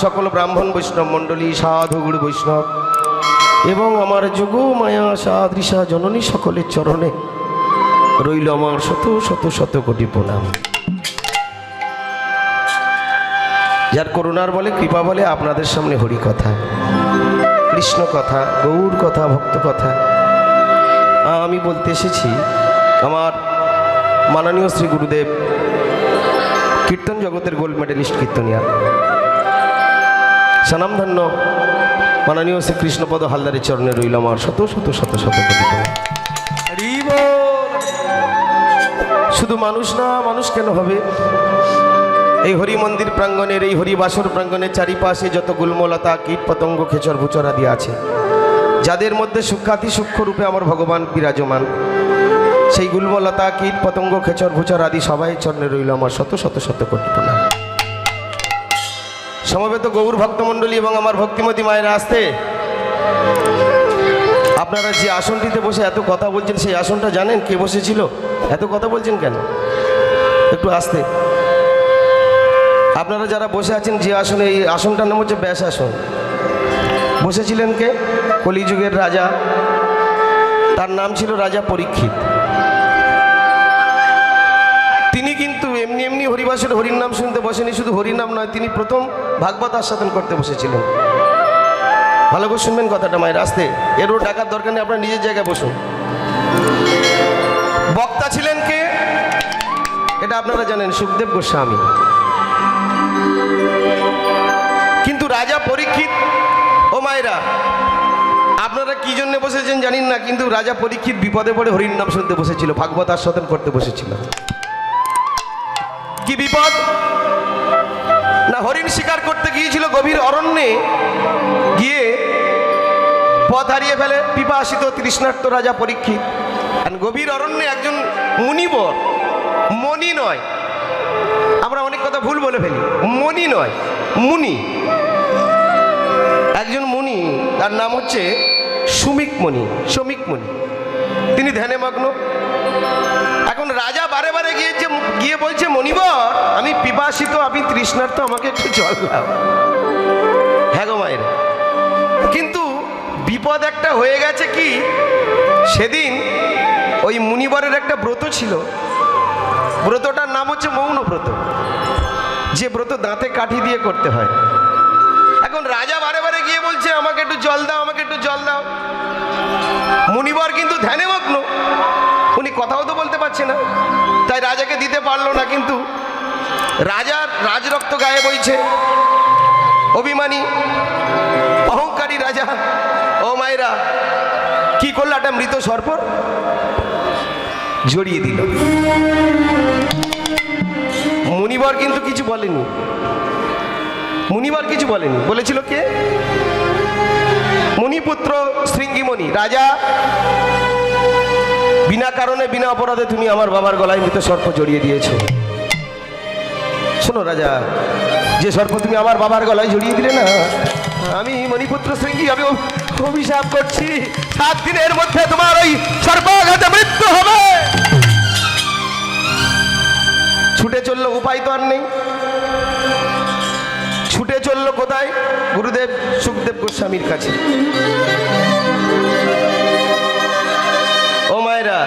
সকল ব্রাহ্মণ বৈষ্ণব মণ্ডলী, সাধুগুরু বৈষ্ণব এবং আমার যোগ মায়া সাদৃশা জননী সকলের চরণে রইল আমার শত শত শত কোটি প্রণাম। যার করুণার বলে, কৃপা বলে আপনাদের সামনে হরি কথা, কৃষ্ণ কথা, গৌর কথা, ভক্ত কথা আমি বলতে এসেছি। আমার মাননীয় শ্রী গুরুদেব কীর্তন জগতের গোল্ড মেডেলিস্ট কীর্তনিয়া, স্বনামধন্য মাননীয় শ্রী কৃষ্ণপদ হালদারের চরণে রইল আমার শত শত শত শত কোটি প্রণাম। শুধু মানুষ না, মানুষ কেন হবে, এই হরি মন্দির প্রাঙ্গণের, এই হরি বাসর প্রাঙ্গণের চারিপাশে যত গুল্মলতা, কীট পতঙ্গ, খেচর ভুচর আদি আছে, যাদের মধ্যে সূক্ষ্মাতি সূক্ষ্ম রূপে আমার ভগবান বিরাজমান, সেই গুল্মলতা, কীট পতঙ্গ, খেচর ভুচর আদি সবাই চরণে রইল আমার শত শত শত কোটি প্রণাম। সমবেত গৌর ভক্তমণ্ডলী এবং আমার ভক্তিমতী মায়েরা, আসতে আপনারা যে আসনটিতে বসে এত কথা বলছেন, সেই আসনটা জানেন কে বসেছিল? এত কথা বলছেন কেন? একটু আসতে। আপনারা যারা বসে আছেন যে আসনে, এই আসনটার নাম হচ্ছে ব্যাস আসন। বসেছিলেন কে? কলিযুগের রাজা, তার নাম ছিল রাজা পরীক্ষিত। তিনি কিন্তু এমনি এমনি হরিবাসের হরির নাম শুনতে বসেনি, শুধু হরির নাম নয়, তিনি প্রথম ভাগবত আস্বাদন করতে বসেছিলেন। ভালো করে শুনবেন কথাটা মায়ের, আসতে। এরও ডাকার দরকার নেই, আপনার নিজের জায়গায় বসুন। বক্তা ছিলেন কে? এটা আপনারা জানেন, সুখদেব গোস্বামী। কিন্তু রাজা পরীক্ষিত, ও মায়েরা আপনারা কি জন্য বসেছেন জানিন না, কিন্তু রাজা পরীক্ষিত বিপদে পড়ে হরির নাম শুনতে বসেছিল, ভাগবত আস্বাদন করতে বসেছিল। কি বিপদ? না, হরিণ শিকার করতে গিয়েছিল গভীর অরণ্যে, গিয়ে পথ হারিয়ে ফেলে পিপাসিত তৃষ্ণার্ত রাজা পরীক্ষিত। গভীর অরণ্যে একজন মুনিবর, মণি নয়, আমরা অনেক কথা ভুল বলে ফেলি, মণি নয়, মুনি, একজন মুনি, তার নাম হচ্ছে সুমিক মুনি, শমিক মুনি। তিনি ধ্যানে মগ্ন। এখন রাজা বারে বারে গিয়ে বলছে, মনিবর আমি পিপাসিত, আমি তৃষ্ণার্ত, আমাকে একটু জল দাও। হ্যাঁ গো মায়ের, কিন্তু বিপদ একটা হয়ে গেছে। কি? সেদিন ওই মুনিবরের একটা ব্রত ছিল, ব্রতটার নাম হচ্ছে মৌন ব্রত, যে ব্রত দাঁতে কাঠি দিয়ে করতে হয়। এখন রাজা বারে বারে গিয়ে বলছে, আমাকে একটু জল দাও, আমাকে একটু জল দাও। মুনিবর কিন্তু ধ্যানে মগ্ন, উনি কথাও তো বলতে পারছে না, তাই রাজাকে দিতে পারলো না। কিন্তু রাজার রাজরক্ত গায়ে বইছে, অভিমানী অহংকারী রাজা। ও মায়েরা, কি করলো? একটা মৃত সর্প জড়িয়ে দিল। মুনিবর কিন্তু কিছু বলেনি, মুনিবর কিছু বলেনি। বলেছিল কে? মুনিপুত্র শৃঙ্গিমণি। রাজা, বিনা কারণে বিনা অপরাধে তুমি আমার বাবার গলায় মৃত সর্প জড়িয়ে দিয়েছো। শোনো রাজা, যে সর্প তুমি আমার বাবার গলায় জড়িয়ে দিলে না, আমি মণিপুত্র শৃঙ্গি, আমি অভিশাপ করছি, 7 দিনের মধ্যে তোমার ওই সর্পাঘাতে মৃত্যু হবে। ছুটে চললো, উপায় তো আর নেই। ছুটে চললো কোথায়? গুরুদেব সুখদেব গোস্বামীর কাছে। ও মায়েরা,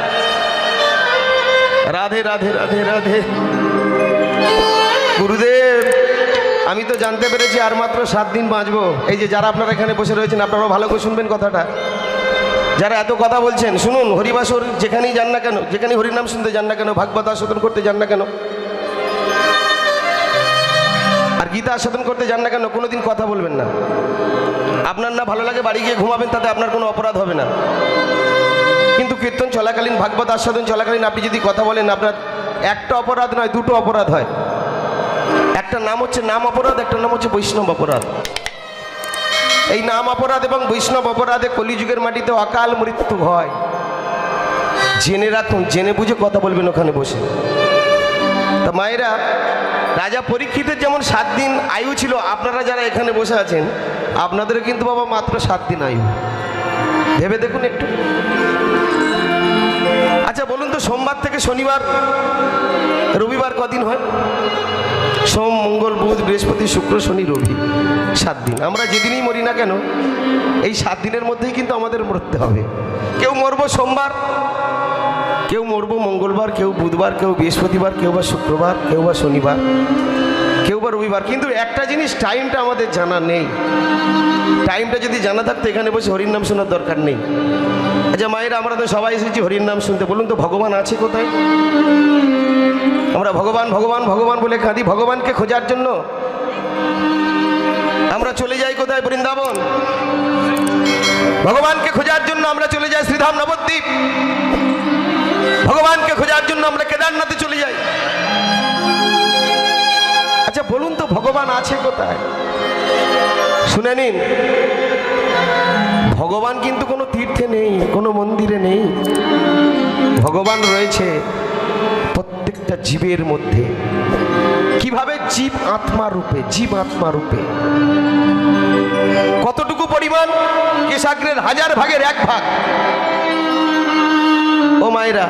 রাধে রাধে রাধে রাধে। গুরুদেব, আমি তো জানতে পেরেছি আর মাত্র 7 দিন বাঁচবো। এই যে যারা আপনারা এখানে বসে রয়েছেন, আপনারাও ভালো করে শুনবেন কথাটা। যারা এত কথা বলছেন, শুনুন, হরিবাসর যেখানেই যান না কেন, যেখানেই হরিনাম শুনতে যান না কেন, ভাগবত আস্বাদন করতে যান না কেন, আর গীতা আস্বাদন করতে যান না কেন, কোনোদিন কথা বলবেন না। আপনার না ভালো লাগে, বাড়ি গিয়ে ঘুমাবেন, তাতে আপনার কোনো অপরাধ হবে না। কিন্তু কীর্তন চলাকালীন, ভাগবত আস্বাদন চলাকালীন আপনি যদি কথা বলেন, আপনার একটা অপরাধ নয়, 2টো অপরাধ হয়। একটা নাম হচ্ছে নাম অপরাধ, একটা নাম হচ্ছে বৈষ্ণব অপরাধ। এই নাম অপরাধ এবং বৈষ্ণব অপরাধে কলিযুগের মাটিতে অকাল মৃত্যু হয়। জেনে রাখুন, জেনে বুঝে কথা বলবেন ওখানে বসে। তা মায়েরা, রাজা পরীক্ষিতের যেমন 7 দিন আয়ু ছিল, আপনারা যারা এখানে বসে আছেন আপনাদের কিন্তু বাবা মাত্র 7 দিন আয়ু। ভেবে দেখুন একটু। আচ্ছা বলুন তো, সোমবার থেকে শনিবার, রবিবার কদিন হয়? সোম, মঙ্গল, বুধ, বৃহস্পতি, শুক্র, শনি, রবি। 7 দিন। আমরা যেদিনই মরি না কেন এই 7 দিনের মধ্যেই কিন্তু আমাদের মরতে হবে। কেউ মরবো সোমবার, কেউ মরবো মঙ্গলবার, কেউ বুধবার, কেউ বৃহস্পতিবার, কেউ বা শুক্রবার, কেউ বা শনিবার, কেউ বা রবিবার। কিন্তু একটা জিনিস টাইমটা আমাদের জানা নেই। টাইমটা যদি জানা থাকতো এখানে বসে হরির নাম শোনার দরকার নেই। আচ্ছা মায়েরা, আমরা তো সবাই এসেছি হরির নাম শুনতে, বলুন তো ভগবান আছে কোথায়? আমরা ভগবান ভগবান ভগবান বলে কাঁদি, ভগবানকে খোঁজার জন্য আমরা চলে যাই কোথায়? বৃন্দাবন। ভগবানকে খোঁজার জন্য আমরা চলে যাই শ্রীধাম নবদ্বীপ। ভগবানকে খোঁজার জন্য আমরা কেদারনাথে চলে যাই। আচ্ছা বলুন তো ভগবান আছে কোথায়? শুনে নিন, ভগবান কিন্তু কোনো তীর্থে নেই, কোনো মন্দিরে নেই। ভগবান রয়েছে প্রত্যেকটা জীবের মধ্যে। কিভাবে? জীব আত্মা রূপে, জীব আত্মা রূপে। কতটুকু পরিমাণ? কেশাগ্রের 1000 ভাগের 1 ভাগ। ও মায়েরা,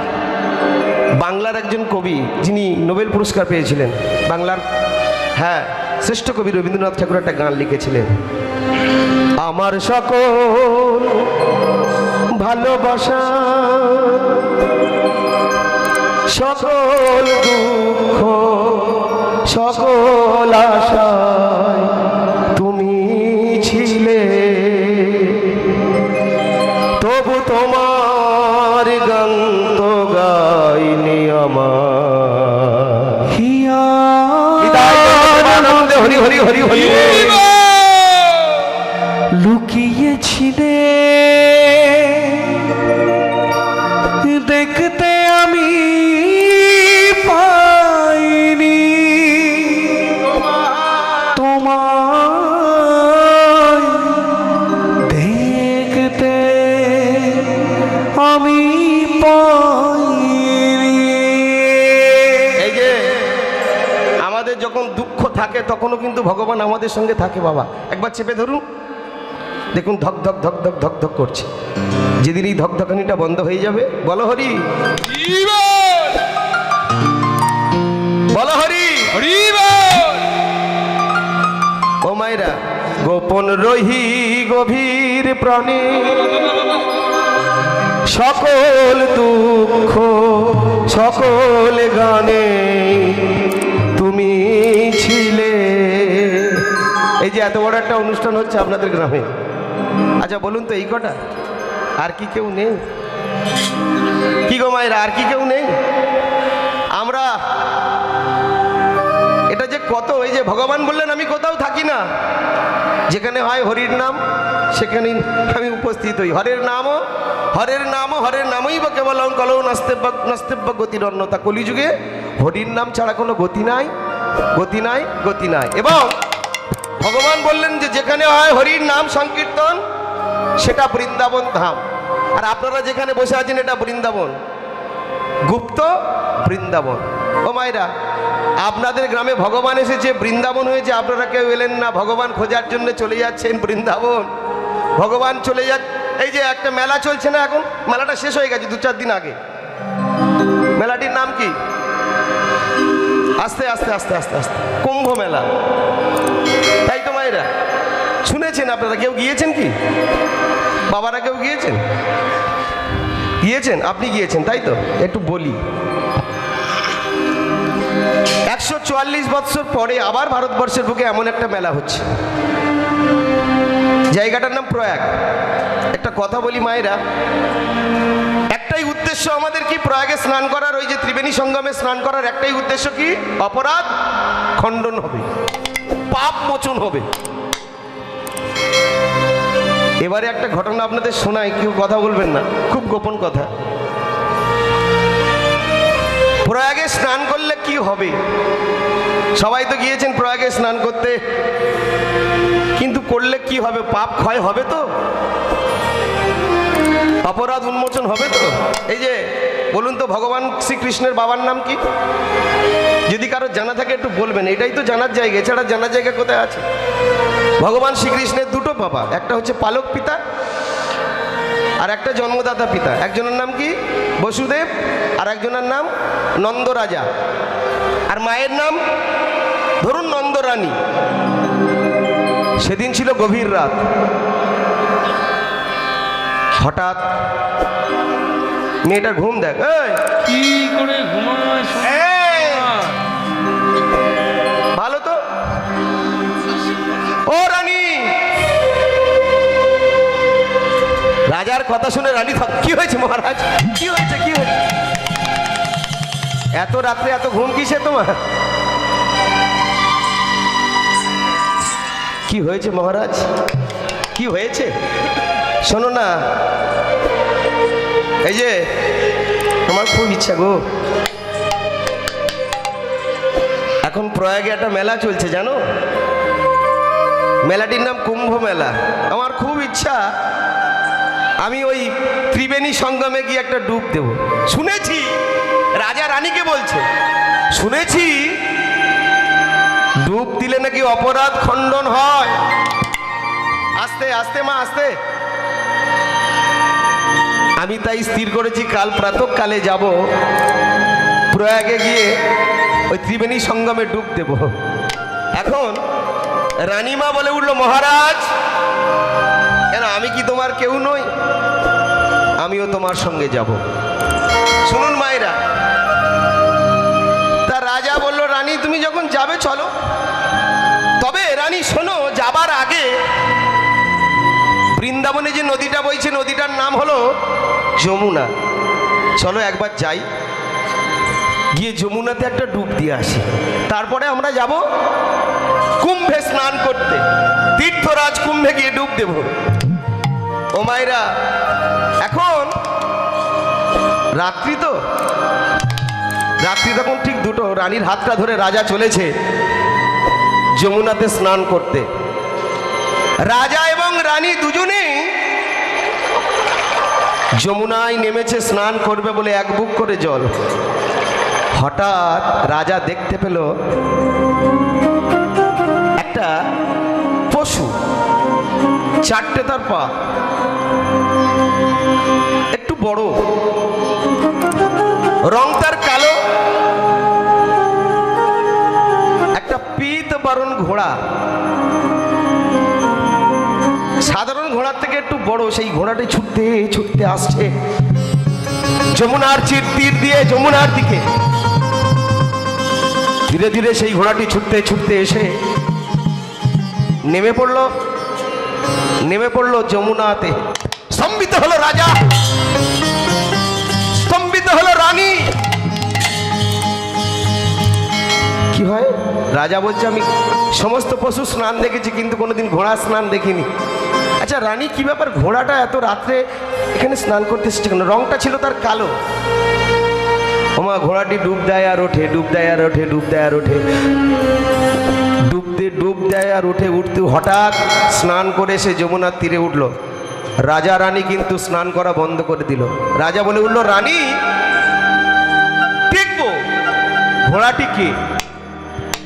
বাংলার একজন কবি যিনি নোবেল পুরস্কার পেয়েছিলেন, বাংলার হ্যাঁ শ্রেষ্ঠ কবি রবীন্দ্রনাথ ঠাকুর একটা গান লিখেছিলেন, আমার সকল ভালোবাসা সকল দুঃখ সকল আশায় তুমি ছিলে, তবু তোমার গান তো গাইনি আমার। হরি হরি হরি হরি লুকিয়েছিলে দেখতে আমি পাইনি, তোমায় দেখতে আমি পাইনি। এই যে আমাদের যখন দুঃখ থাকে তখনও কিন্তু ভগবান আমাদের সঙ্গে থাকে বাবা। একবার চেপে ধরুন, দেখুন ধক ধক ধক ধক ধক ধক করছে। যেদিন এই ধকধকানিটা বন্ধ হয়ে যাবে, বলো হরি বলো হরি হরি। ও মায়েরা, গোপন রহি গভীর প্রাণে সকল দুঃখ সকল গানে তুমি ছিলে। এই যে এত বড় একটা অনুষ্ঠান হচ্ছে আপনাদের গ্রামে, আচ্ছা বলুন তো এই কটা? আর কি কেউ নেই? কি গো মায়েরা, আর কি কেউ নেই? আমরা এটা যে কত, এই যে ভগবান বললেন আমি কোথাও থাকি না, যেখানে হয় হরির নাম সেখানেই আমি উপস্থিত হই। হরের নামও হরের নামও হরের নামই বা কেবল কলৌ নাস্তেব্য গতির অন্যতা। কলিযুগে হরির নাম ছাড়া কোনো গতি নাই, গতি নাই, গতি নাই। এবং ভগবান বললেন যে যেখানে হয় হরির নাম সংকীর্তন সেটা বৃন্দাবন ধাম। আর আপনারা যেখানে বসে আছেন এটা বৃন্দাবন, গুপ্ত বৃন্দাবন। ও মায়েরা, আপনাদের গ্রামে ভগবান এসেছে, বৃন্দাবন হয়েছে, আপনারা কেউ এলেন না, ভগবান খোঁজার জন্য চলে যাচ্ছেন বৃন্দাবন। ভগবান চলে যা। এই যে একটা মেলা চলছে না এখন, মেলাটা শেষ হয়ে গেছে 2-4 দিন আগে। মেলাটির নাম কি? আস্তে আস্তে আস্তে আস্তে আস্তে কুম্ভ মেলা, তাই তো মায়েরা? শুনেছেন আপনারা? কেউ গিয়েছেন কি? বাবারা কেউ গিয়েছেন? গিয়েছেন? আপনি গিয়েছেন তাই তো? একটু বলি, 144 বৎসর পরে আবার ভারতবর্ষের বুকে এমন একটা মেলা হচ্ছে। জায়গাটার নাম প্রয়াগ। একটা কথা বলি মায়েরা, একটাই উদ্দেশ্য আমাদের কি প্রয়াগে স্নান করার, ওই যে ত্রিবেণী সঙ্গমে স্নান করার একটাই উদ্দেশ্য কি? অপরাধ খণ্ডন হবে, পাপ মোচন হবে। এবারে একটা ঘটনা আপনাদের শোনাই, কেউ কথা বলবেন না, খুব গোপন কথা। প্রয়াগে স্নান করলে কি হবে? সবাই তো গিয়েছেন প্রয়াগে স্নান করতে, কিন্তু করলে কি হবে? পাপ ক্ষয় হবে তো, অপরাধ উন্মোচন হবে তো। এই যে বলুন তো ভগবান শ্রীকৃষ্ণের বাবার নাম কি? যদি কারো জানা থাকে একটু বলবেন, এটাই তো জানার জায়গা, এছাড়া জানার জায়গা কোথায় আছে? ভগবান শ্রীকৃষ্ণের 2টো বাবা, একটা হচ্ছে পালক পিতা আর একটা জন্মদাতা পিতা। একজনের নাম কি? বসুদেব, আর একজনের নাম নন্দরাজা। আর মায়ের নাম ধরুন নন্দরানী। সেদিন ছিল গভীর রাত। হঠাৎ মেয়েটার ঘুম দেখ, এই কি করে ঘুমায় এই, ভালো তো। ও রানী, রাজার কথা শুনে রানী কি হয়েছে মহারাজ, কি হয়েছে, কি হয়েছে? এত রাত্রে এত ঘুম কিসে তোমার? কি হয়েছে মহারাজ, কি হয়েছে? শোনো না, এই যে আমার খুব ইচ্ছা গো, এখন প্রয়াগে একটা মেলা চলছে জানো, মেলাটির নাম কুম্ভ মেলা। আমার খুব ইচ্ছা আমি ওই ত্রিবেণী সঙ্গমে গিয়ে একটা ডুব দেব। শুনেছি রাজা রানীকে বলছে, শুনেছি ডুব দিলে নাকি অপরাধ খণ্ডন হয়। আস্তে আস্তে মা, আস্তে। আমি তাই স্থির করেছি কাল প্রাতঃকালে যাব, প্রয়াগে গিয়ে ওই ত্রিবেণী সঙ্গমে ডুব দেব। এখন রানীমা বলে উঠলো, মহারাজ কেন, আমি কি তোমার কেউ নই? আমিও তোমার সঙ্গে যাব। শুনুন মায়েরা, তা রাজা বলল, রানী তুমি যখন যাবে চলো। তবে রানী শোনো, যাবার আগে বৃন্দাবনে যে নদীটা বইছে, নদীটার নাম হলো যমুনা। চলো একবার যাই, গিয়ে যমুনাতে একটা ডুব দিয়ে আসি, তারপরে আমরা যাব কুম্ভে স্নান করতে, তীর্থরাজ কুম্ভে গিয়ে ডুব দেব। ও মায়েরা, এখন রাত্রি তো, রাত্রি তখন ঠিক দুটো, রানীর হাতটা ধরে রাজা চলেছে যমুনাতে স্নান করতে। রাজা এবং রানী দুজনেই যমুনায় নেমেছে স্নান করবে বলে এক বুক করে জল। হঠাৎ রাজা দেখতে পেল একটা পশু, চারটে তার পা, একটু বড়, রং তার কালো, একটা পীত বারণ ঘোড়া, সাধারণ ঘোড়ার থেকে একটু বড়। সেই ঘোড়াটি ছুটতে ছুটতে আসছে যমুনার তীর দিয়ে যমুনার দিকে। ধীরে ধীরে সেই ঘোড়াটি ছুটতে ছুটতে এসে নেমে পড়লো যমুনাতে। স্তম্ভিত হলো রাজা, স্তম্ভিত হলো রানী। কি হয়? রাজা বলছে, আমি সমস্ত পশু স্নান দেখেছি কিন্তু কোনোদিন ঘোড়া স্নান দেখিনি। আচ্ছা রানী, কি ব্যাপার, ঘোড়াটা এত রাত্রে এখানে স্নান করতে এসেছে কেন? রংটা ছিল তার কালো। ওমা, ঘোড়াটি ডুব দেয় আর ওঠে, ডুব দেয় আর ওঠে, ডুব দেয় আর ওঠে, ডুব দেয় আর উঠে। উঠতে হঠাৎ স্নান করে সে যমুনার তীরে উঠল। রাজা রানী কিন্তু স্নান করা বন্ধ করে দিল। রাজা বলে উঠল, রানী দেখবো ঘোড়াটি কে,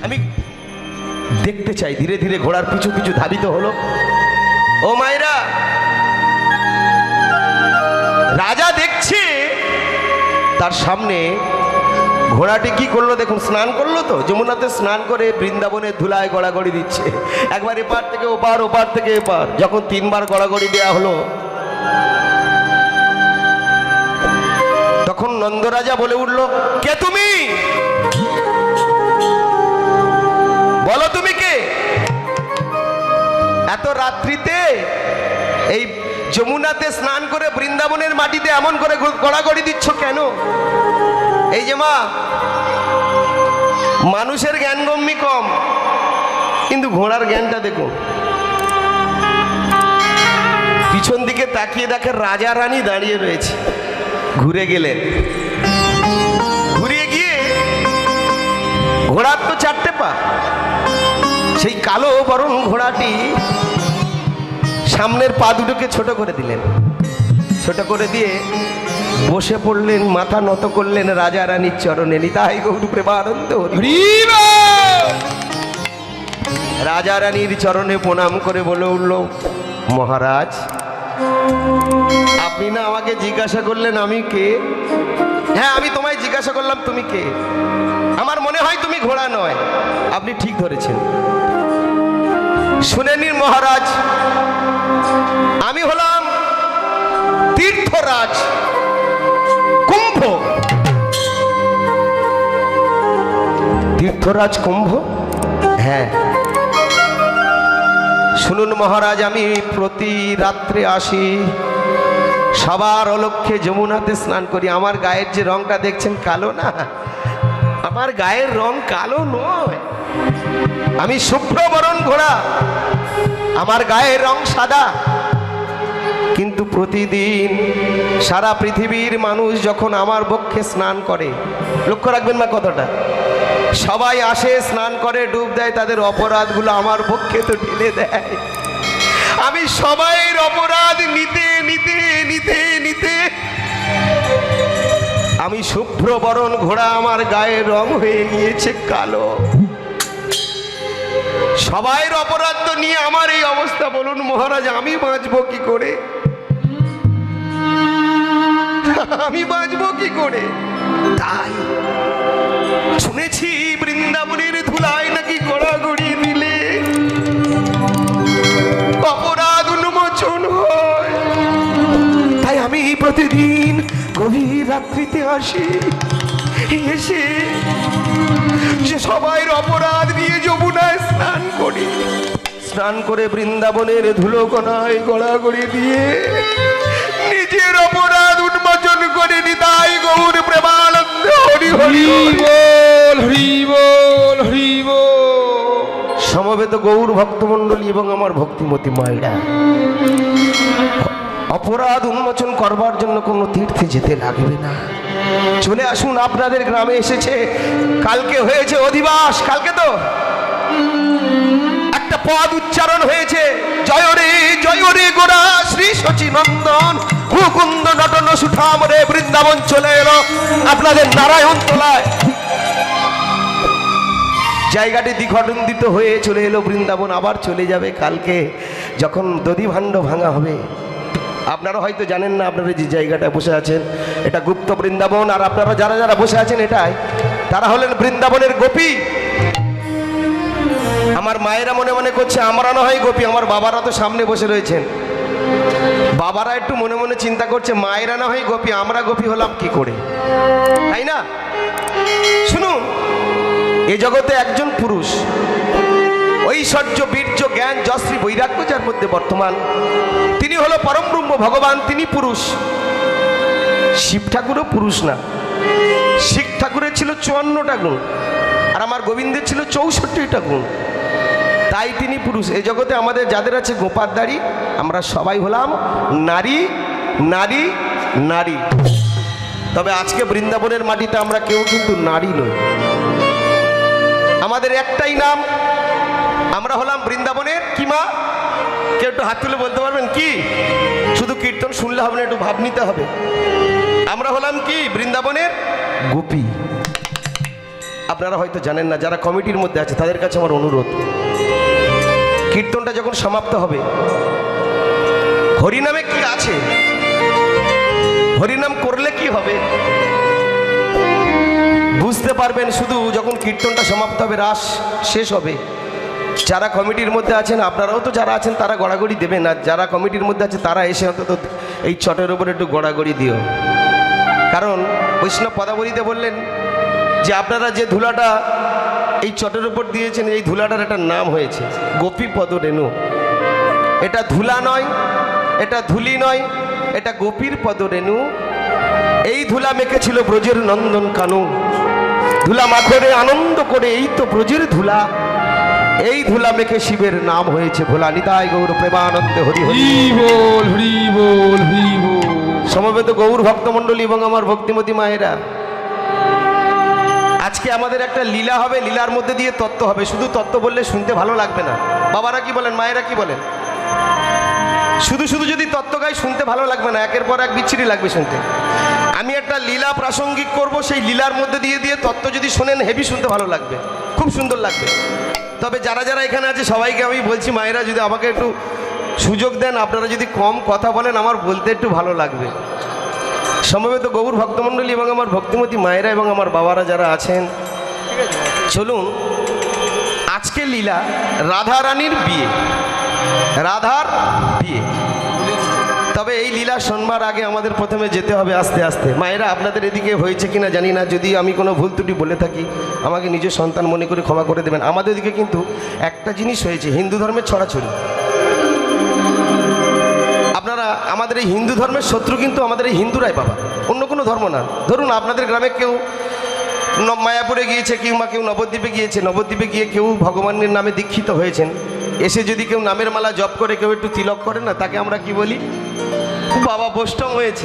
আমি দেখতে চাই। ধীরে ধীরে ঘোড়ার পিছু পিছু ধাবিত হলো। ও মায়েরা, রাজা দেখছে তার সামনে ঘোড়াটি কি করলো দেখুন, স্নান করলো তো, যমুনাতে স্নান করে বৃন্দাবনের ধুলায় গড়াগড়ি দিচ্ছে। একবার এপার থেকে ওপার, ওপার থেকে এপার। যখন 3 বার গড়াগড়ি দেওয়া হলো, তখন নন্দরাজা বলে উঠলো, কে তুমি? বলো তুমি কে? এত রাত্রিতে এই যমুনাতে স্নান করে বৃন্দাবনের মাটিতে এমন করে গড়াগড়ি দিচ্ছ কেন? এই যে মা, মানুষের জ্ঞানগম্যি কম, কিন্তু ঘোড়ার জ্ঞানটা দেখো। পিছন দিকে তাকিয়ে দেখে রাজা রানী দাঁড়িয়ে রয়েছে। ঘুরে গেলেন, ঘুরিয়ে গিয়ে ঘোড়ার তো 4টে পা, সেই কালো বরণ ঘোড়াটি সামনের পা দুটোকে ছোট করে দিলেন। ছোট করে দিয়ে বসে পড়লেন, মাথা নত করলেন রাজা রানীর চরণে। নিতাই গৌর প্রেমানন্দ হরি। রাজা রানীর চরণে প্রণাম করে বলে উঠল, মহারাজ আপনি না আমাকে জিজ্ঞাসা করলেন আমি কে? হ্যাঁ, আমি তোমায় জিজ্ঞাসা করলাম তুমি কে। আমার মনে হয় তুমি ঘোড়া নয়। আপনি ঠিক ধরেছেন। শুনে নিন মহারাজ, আমি হলাম তীর্থরাজ কুম্ভ। তীর্থরাজ কুম্ভ, হ্যাঁ। শুনুন মহারাজ, আমি প্রতি রাত্রে আসি, সবার অলক্ষ্যে যমুনাতে স্নান করি। আমার গায়ের যে রংটা দেখছেন কালো না, আমার গায়ের রং কালো নয়, আমি শুভ্রবরণ ঘোড়া, আমার গায়ের রং সাদা। কিন্তু প্রতিদিন সারা পৃথিবীর মানুষ যখন আমার বক্ষে স্নান করে, লক্ষ্য রাখবেন না কথাটা, সবাই আসে স্নান করে ডুব দেয়, তাদের অপরাধগুলো আমার বক্ষে তো ঢেলে দেয়। আমি সবাইয়ের অপরাধ নিতে নিতে নিতে নিতে আমি শুভ্রবরণ ঘোড়া, আমার গায়ের রং হয়ে গিয়েছে কালো। সবাইয়ের অপরাধ তো নিয়ে আমার এই অবস্থা, বলুন মহারাজ আমি বাঁচবো কি করে? আমি বাঁচবো কি করে? তাই শুনেছি বৃন্দাবনের ধুলায় নাকি গড়াগড়ি দিলে অপরাধ উন্মোচন হয়। তাই আমি প্রতিদিন গভীর রাত্রিতে আসি, এসে যে সবাইয়ের অপরাধ নিয়ে যমুনায় স্নান করি, স্নান করে বৃন্দাবনের ধুলো কণায় গড়াগড়ি দিয়ে নিজের অপরাধ উন্মোচন করে নিতাই গৌর প্রেমানন্দ হরি হরি বল, হরি বল, হরি বল। সমবেত গৌর ভক্তমণ্ডলী এবং আমার ভক্তিমতী মায়েরা, অপরাধ উন্মোচন করবার জন্য কোনো তীর্থে যেতে লাগবে না, চলে আসুন আপনাদের গ্রামে। এসেছে, কালকে হয়েছে অধিবাস, কালকে তো একটা পদ উচ্চারণ হয়েছে, জয় রে গোরা শ্রী শচী নন্দন মুকুন্দ নটন সুঠাম রে বৃন্দাবন চলে এলো আপনাদের নারায়ণ তোলায়। জায়গাটি দ্বিখণ্ডিত হয়ে চলে এলো বৃন্দাবন, আবার চলে যাবে কালকে যখন দধি ভাণ্ড ভাঙা হবে। আপনারা হয়তো জানেন না, আপনারা যে জায়গাটায় বসে আছেন এটা গুপ্ত বৃন্দাবন, আর আপনারা যারা যারা বসে আছেন এটাই, তারা হলেন বৃন্দাবনের গোপী। আমার মায়েরা মনে মনে করছে আমরা না হয় গোপী, আমার বাবারা তো সামনে বসে রয়েছেন, বাবারা একটু মনে মনে চিন্তা করছে মায়েরা না হয় গোপী, আমরা গোপী হলাম কি করে, তাই না? শুনুন, এ জগতে একজন পুরুষ, ঐশ্বর্য বীর্য জ্ঞান যশ্রী বৈরাগ্য যার মধ্যে বর্তমান, তিনি হলো পরম ব্রহ্ম ভগবান, তিনি পুরুষ। শিব ঠাকুরও পুরুষ না, শিব ঠাকুরের ছিল 54টা গুণ, আর আমার গোবিন্দের ছিল 64টা গুণ, তাই তিনি পুরুষ। এই জগতে আমাদের যাদের আছে গোপার দাড়ি, আমরা সবাই হলাম নারী নারী নারী। তবে আজকে বৃন্দাবনের মাটিতে আমরা কেউ কিন্তু নারী নই, আমাদের একটাই নাম, আমরা হলাম বৃন্দাবনের কি মা? কেউ একটু হাত তুলে বলতে পারবেন কি? শুধু কীর্তন শুনলে হবে না, একটু ভাব নিতে হবে। আমরা হলাম কি? বৃন্দাবনের গোপী। আপনারা হয়তো জানেন না, যারা কমিটির মধ্যে আছে তাদের কাছে আমার অনুরোধ, কীর্তনটা যখন সমাপ্ত হবে, হরিনামে কি আছে, হরিনাম করলে কি হবে বুঝতে পারবেন শুধু যখন কীর্তনটা সমাপ্ত হবে, রাস শেষ হবে। যারা কমিটির মধ্যে আছেন, আপনারাও তো যারা আছেন তারা গড়াগড়ি দেবেন, আর যারা কমিটির মধ্যে আছে তারা এসে অন্তত এই চটের উপরে একটু গড়াগড়ি দিও। কারণ বৈষ্ণব পদাবলীতে বললেন যে আপনারা যে ধুলাটা এই চটের উপর দিয়েছেন, এই ধুলাটার একটা নাম হয়েছে গোপী পদ রেণু। এটা ধুলা নয়, এটা ধুলি নয়, এটা গোপীর পদ রেণু। এই ধুলা মেখেছিল ব্রজের নন্দন কানু, ধুলা মাখরে আনন্দ করে, এই তো ব্রজের ধুলা, এই ধুলা মেখে শিবের নাম হয়েছে ভোলা। নিতাই গৌর প্রেমানন্দে হরি হরি বল, হরি বল, হরি বল। সমবেত গৌর ভক্তমণ্ডলী এবং আমার ভক্তিমতী মায়েরা, আজকে আমাদের একটা লীলা হবে, লীলার মধ্যে দিয়ে তত্ত্ব হবে। শুধু তত্ত্ব বললে শুনতে ভালো লাগবে না। বাবারা কি বলেন, মায়েরা কি বলেন? শুধু শুধু যদি তত্ত্ব গাই শুনতে ভালো লাগবে না, একের পর এক বিচ্ছিরি লাগবে শুনতে। আমি একটা লীলা প্রাসঙ্গিক করব, সেই লীলার মধ্যে দিয়ে দিয়ে তত্ত্ব যদি শোনেন হেভি শুনতে ভালো লাগবে, খুব সুন্দর লাগবে। তবে যারা যারা এখানে আছে সবাইকে আমি বলছি, মায়েরা যদি আমাকে একটু সুযোগ দেন, আপনারা যদি কম কথা বলেন, আমার বলতে একটু ভালো লাগবে। সমবেত গৌর ভক্তমণ্ডলী এবং আমার ভক্তিমতী মায়েরা এবং আমার বাবারা যারা আছেন, চলুন আজকে লীলা রাধা রানীর বিয়ে, রাধার বিয়ে। তবে এই লীলা শোনবার আগে আমাদের প্রথমে যেতে হবে আস্তে আস্তে। মায়েরা, আপনাদের এদিকে হয়েছে কিনা জানি না, যদি আমি কোনো ভুল ত্রুটি বলে থাকি আমাকে নিজের সন্তান মনে করে ক্ষমা করে দেবেন। আমাদের এদিকে কিন্তু একটা জিনিস হয়েছে, হিন্দু ধর্মের ছড়াছড়ি। আপনারা আমাদের এই হিন্দু ধর্মের শত্রু কিন্তু আমাদের এই হিন্দুরাই বাবা, অন্য কোনো ধর্ম না। ধরুন আপনাদের গ্রামে কেউ মায়াপুরে গিয়েছে কিংবা কেউ নবদ্বীপে গিয়েছে, নবদ্বীপে গিয়ে কেউ ভগবানের নামে দীক্ষিত হয়েছেন, এসে যদি কেউ নামের মালা জপ করে, কেউ একটু তিলক করে না, তাকে আমরা কি বলি? বাবা বৈষ্ণব হয়েছে।